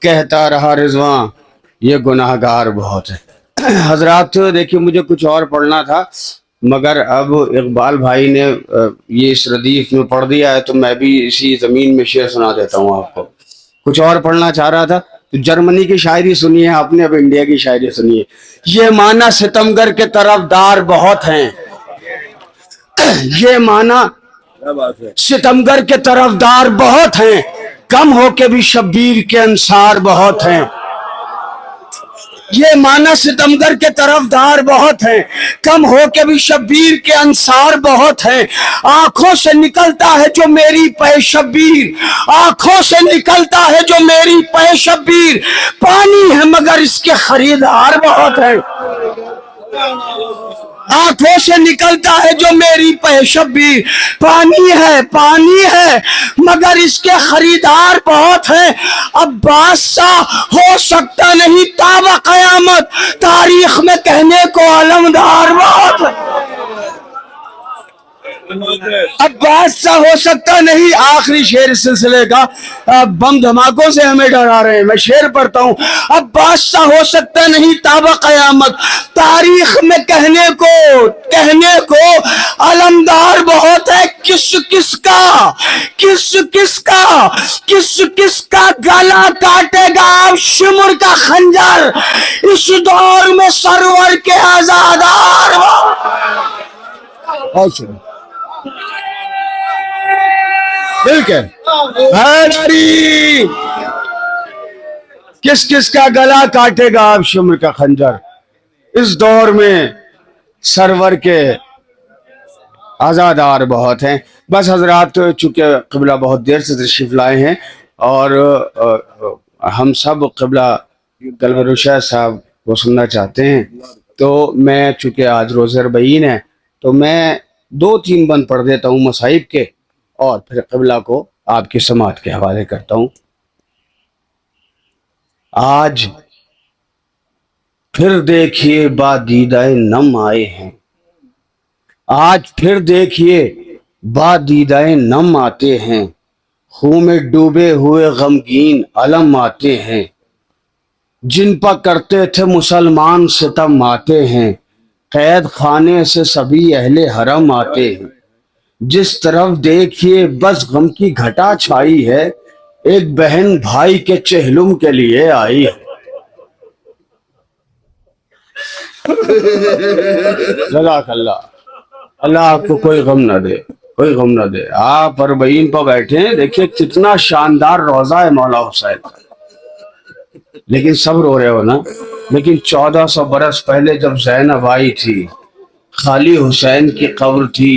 کہتا رہا رضوان یہ گناہگار بہت ہے۔ حضرات دیکھیے مجھے کچھ اور پڑھنا تھا مگر اب اقبال بھائی نے یہ اس ردیف میں پڑھ دیا ہے تو میں بھی اسی زمین میں شعر سنا دیتا ہوں آپ کو۔ کچھ اور پڑھنا چاہ رہا تھا تو جرمنی کی شاعری سنیے آپ نے، اب انڈیا کی شاعری سنیے۔ یہ معنی ستمگر کے طرفدار بہت ہیں، یہ معنی ستمگر کے طرفدار بہت ہیں، کم ہو کے بھی شبیر کے انصار بہت ہیں۔ یہ معنی ستمگر کے طرفدار بہت ہیں، کم ہو کے بھی شبیر کے انصار بہت ہیں۔ آنکھوں سے نکلتا ہے جو میری پہ شبیر، آنکھوں سے نکلتا ہے جو میری پہ شبیر، پانی ہے مگر اس کے خریدار بہت ہیں۔ آنکھوں سے نکلتا ہے جو میری پہ شبیر، پانی ہے مگر اس کے خریدار بہت ہیں۔ اب بادشاہ ہو سکتا نہیں تا قیامت، تاریخ میں کہنے کو علمدار بہت ہے۔ اب بادشاہ ہو سکتا نہیں، آخری شعر اس سلسلے کا، بم دھماکوں سے ہمیں ڈرا رہے ہیں، میں شعر پڑھتا ہوں۔ اب بادشاہ ہو سکتا نہیں تا قیامت، تاریخ میں کہنے کو علمدار بہت ہے۔ کس کا گلا کاٹے گا اب شمر کا خنجر، اس دور میں سرور کے آزادار کس کا گلا کاٹے گا اب شمر کا خنجر، اس دور میں سرور کے آزادار بہت ہیں۔ بس حضرات چونکہ قبلہ بہت دیر سے تشریف لائے ہیں اور ہم سب قبلہ قلب روشہ صاحب کو سننا چاہتے ہیں، تو میں چونکہ آج روزہ اربعین ہے تو میں 2-3 بند پڑھ دیتا ہوں مصائب کے اور پھر قبلہ کو آپ کی سماعت کے حوالے کرتا ہوں۔ آج پھر دیکھیے با دیدہ نم آئے ہیں، آج پھر دیکھیے با دیدہ نم آتے ہیں، خون میں ڈوبے ہوئے غمگین علم آتے ہیں، جن پر کرتے تھے مسلمان ستم آتے ہیں، قید خانے سے سبھی اہل حرم آتے ہیں، جس طرف دیکھیے بس غم کی گھٹا چھائی ہے، ایک بہن بھائی کے چہلم کے لیے آئی ہے۔ جزاک اللہ، اللہ آپ کو کوئی غم نہ دے، کوئی غم نہ دے۔ آپ اربعین پر بیٹھے ہیں، دیکھیے کتنا شاندار روضہ ہے مولا حسین کا، لیکن سب رو رہے ہو نا۔ لیکن 1400 برس پہلے جب زینب آئی تھی، خالی حسین کی قبر تھی،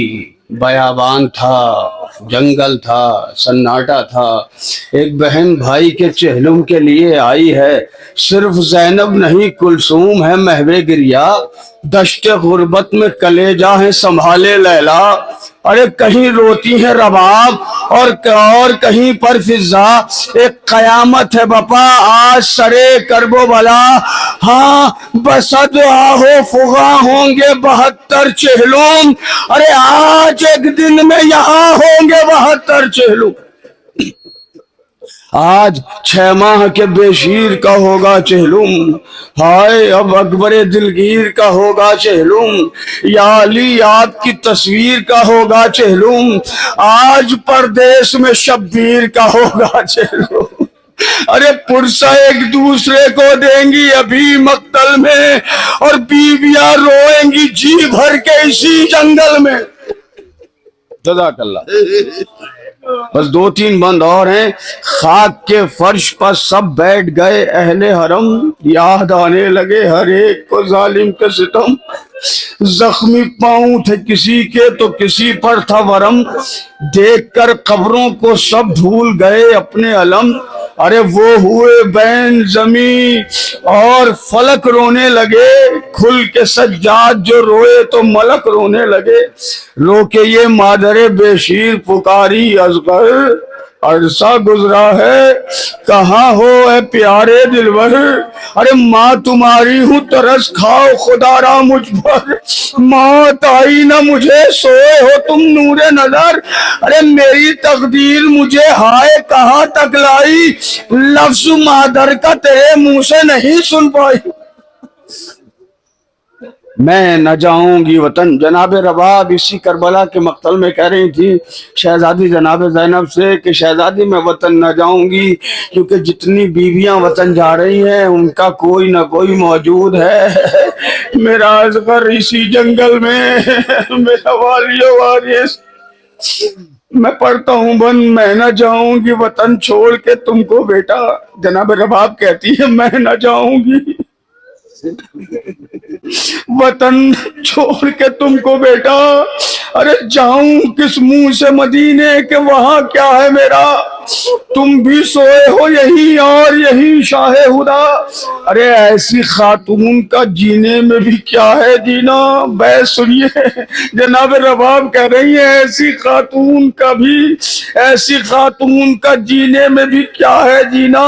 بیابان تھا، جنگل تھا، سناٹا تھا، ایک بہن بھائی کے چہلم کے لیے آئی ہے۔ صرف زینب نہیں کلثوم ہے محو گریا، دشت غربت میں کلیجہ ہے سنبھالے لیلا، ارے کہیں روتی ہے رباب اور کہیں پر فضا، ایک قیامت ہے بپا آج سرے کرب و بلا، ہاں بسد آہو فغاں ہوں گے 72 چہلم، ارے آج ایک دن میں یہاں ہوں گے 72 چہلم۔ آج 6 ماہ کے بے شیر کا ہوگا چہلم، ہائے اب اکبر دلگیر کا ہوگا چہلم، یا علی آپ کی تصویر کا ہوگا چہلم، آج پردیس میں شبیر کا ہوگا چہلم، ارے پرسہ ایک دوسرے کو دیں گی ابھی مقتل میں، اور بیویاں روئیں گی جی بھر کے اسی جنگل میں۔ جزاک اللہ۔ بس 2-3 بند اور ہیں۔ خاک کے فرش پر سب بیٹھ گئے اہل حرم، یاد آنے لگے ہر ایک کو ظالم کے ستم، زخمی پاؤں تھے کسی کے تو کسی پر تھا ورم، دیکھ کر قبروں کو سب بھول گئے اپنے علم، ارے وہ ہوئے بین زمین اور فلک رونے لگے، کھل کے سجاد جو روئے تو ملک رونے لگے، رو کے یہ مادر بے شیر پکاری اصغر، عرصہ گزرا ہے کہاں ہو اے پیارے دلبر، ارے ماں تمہاری ہوں ترس کھاؤ خدا را مجھ پر، موت آئی نہ مجھے سوئے ہو تم نور نظر، ارے میری تقدیر مجھے ہائے کہاں تک لائی، لفظ مادر کا تیرے منہ سے نہیں سن پائی۔ میں نہ جاؤں گی وطن، جناب رباب اسی کربلا کے مقتل میں کہہ رہی تھی شہزادی جناب زینب سے کہ شہزادی میں وطن نہ جاؤں گی، کیونکہ جتنی بیویاں وطن جا رہی ہیں ان کا کوئی نہ کوئی موجود ہے، میرا اصغر اسی جنگل میں، میرا والی وارث، میں پڑھتا ہوں بن میں نہ جاؤں گی وطن چھوڑ کے تم کو بیٹا، جناب رباب کہتی ہے میں نہ جاؤں گی وطن چھوڑ کے تم کو بیٹا، ارے جاؤں کس منہ سے مدینے کہ وہاں کیا ہے میرا، تم بھی سوئے ہو یہی اور یہی شاہ ہدا، ارے ایسی خاتون کا جینے میں بھی کیا ہے جینا، بیت سنیے جناب رباب کہہ رہی ہیں ایسی خاتون کا بھی، ایسی خاتون کا جینے میں بھی کیا ہے جینا،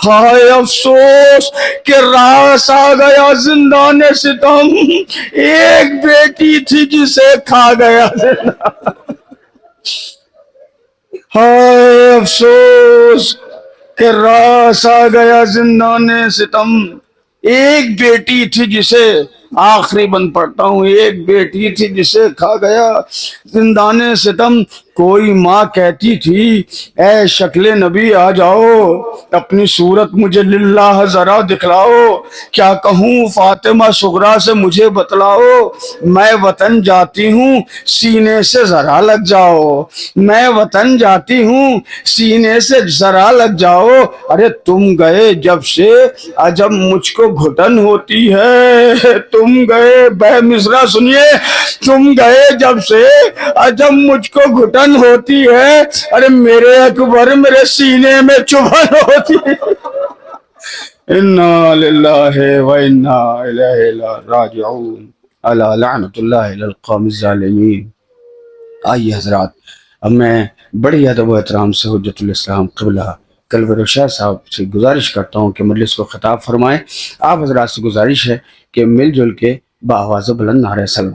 ہائے افسوس کہ راس آ گیا زندان ستم، ایک بیٹی تھی جسے کھا گیا زندان، ہائے افسوس کہ راس آ گیا زندان ستم، ایک بیٹی تھی جسے، آخری بند پڑھتا ہوں، ایک بیٹی تھی جسے کھا گیا زندان ستم، کوئی ماں کہتی تھی اے شکل نبی آ جاؤ اپنی صورت مجھے للہ ذرا دکھلاؤ، کیا کہوں فاطمہ صغرا سے مجھے بتلاؤ، میں وطن جاتی ہوں سینے سے ذرا لگ جاؤ، میں وطن جاتی ہوں سینے سے ذرا لگ جاؤ، ارے تم گئے جب سے عجب مجھ کو گھٹن ہوتی ہے، تم گئے بہ مصرع سنیے، تم گئے جب سے عجب مجھ کو گھٹن ہوتی ہے، ارے میرے اکبر میرے سینے میں چبھن ہوتی ہے، انا للہ و انا الیہ راجعون، الا لعنت اللہ علی القوم الظالمین۔ آئیے حضرات، اب میں بڑی ادب و احترام سے حجت الاسلام قبلہ کلور شاہ صاحب سے گزارش کرتا ہوں کہ مجلس کو خطاب فرمائیں۔ آپ حضرات سے گزارش ہے کہ مل جل کے بآواز بلند نعرہ سلام